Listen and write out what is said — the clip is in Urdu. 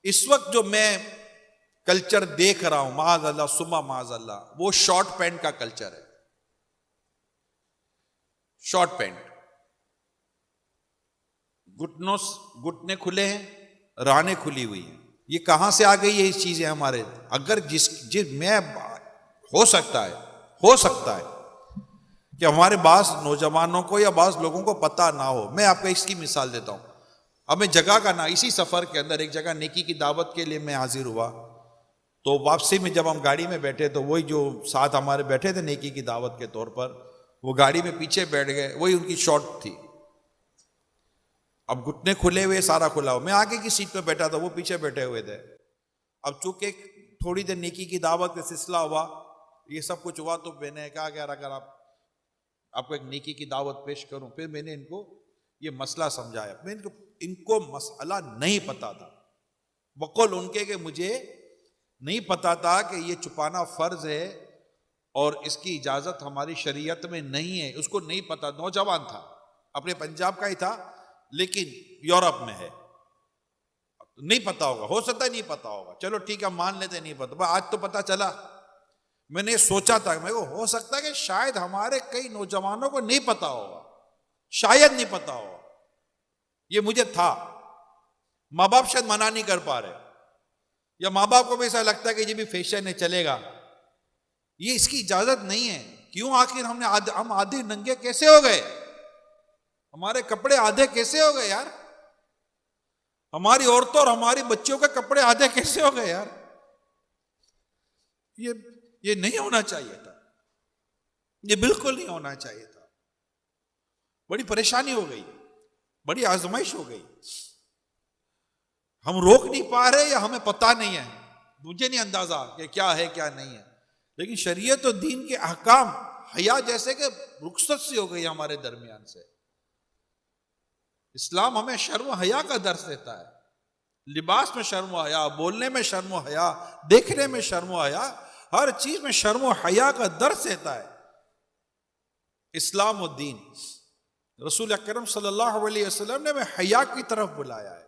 اس وقت جو میں کلچر دیکھ رہا ہوں، معاذ اللہ ثم معاذ اللہ، وہ شارٹ پینٹ کا کلچر ہے. شارٹ پینٹ، گھٹنے کھلے ہیں، رانیں کھلی ہوئی ہیں. یہ کہاں سے آ گئی ہے یہ چیزیں ہمارے؟ اگر میں ہو سکتا ہے کہ ہمارے بعض نوجوانوں کو یا بعض لوگوں کو پتہ نہ ہو. میں آپ کو اس کی مثال دیتا ہوں. اب میں جگہ کا نہ، اسی سفر کے اندر ایک جگہ نیکی کی دعوت کے لیے میں حاضر ہوا، تو واپسی میں جب ہم گاڑی میں بیٹھے تو وہی جو ساتھ ہمارے بیٹھے تھے نیکی کی دعوت کے طور پر، وہ گاڑی میں پیچھے بیٹھ گئے، وہی ان کی شارٹ تھی. اب گھٹنے کھلے ہوئے، سارا کھلا ہوا. میں آگے کی سیٹ پہ بیٹھا تھا، وہ پیچھے بیٹھے ہوئے تھے. اب چونکہ تھوڑی دیر نیکی کی دعوت کا سلسلہ ہوا، یہ سب کچھ ہوا، تو میں نے کہا کہ اگر آپ کو ایک نیکی کی دعوت پیش کروں. پھر میں نے ان کو یہ مسئلہ سمجھایا. میں ان کو مسئلہ نہیں پتا تھا، بقول ان کے کہ مجھے نہیں پتا تھا کہ یہ چھپانا فرض ہے اور اس کی اجازت ہماری شریعت میں نہیں ہے. اس کو نہیں پتا. نوجوان تھا، اپنے پنجاب کا ہی تھا، لیکن یورپ میں ہے. نہیں پتا ہوگا، ہو سکتا ہے نہیں پتا ہوگا، چلو ٹھیک ہے مان لیتے نہیں پتا. آج تو پتا چلا. میں نے سوچا تھا میں کو ہو سکتا ہے کہ شاید ہمارے کئی نوجوانوں کو نہیں پتا ہوگا، شاید نہیں پتا ہوگا. یہ مجھے تھا. ماں باپ شاید منع نہیں کر پا رہے، یا ماں باپ کو بھی ایسا لگتا ہے کہ یہ بھی فیشن ہے، چلے گا. یہ اس کی اجازت نہیں ہے. کیوں؟ آخر ہم آدھے ننگے کیسے ہو گئے؟ ہمارے کپڑے آدھے کیسے ہو گئے یار؟ ہماری عورتوں اور ہماری بچیوں کے کپڑے آدھے کیسے ہو گئے یار؟ یہ نہیں ہونا چاہیے تھا. یہ بالکل نہیں ہونا چاہیے تھا. بڑی پریشانی ہو گئی، بڑی آزمائش ہو گئی. ہم روک نہیں پا رہے یا ہمیں پتہ نہیں ہے، مجھے نہیں اندازہ کہ کیا ہے کیا نہیں ہے. لیکن شریعت و دین کے احکام حیا جیسے کہ رخصت سی ہو گئی ہمارے درمیان سے. اسلام ہمیں شرم و حیا کا درس دیتا ہے. لباس میں شرم و حیا، بولنے میں شرم و حیا، دیکھنے میں شرم و حیا، ہر چیز میں شرم و حیا کا درس دیتا ہے اسلام و دین. رسول اکرم صلی اللہ علیہ وسلم نے ہمیں حیا کی طرف بلایا ہے.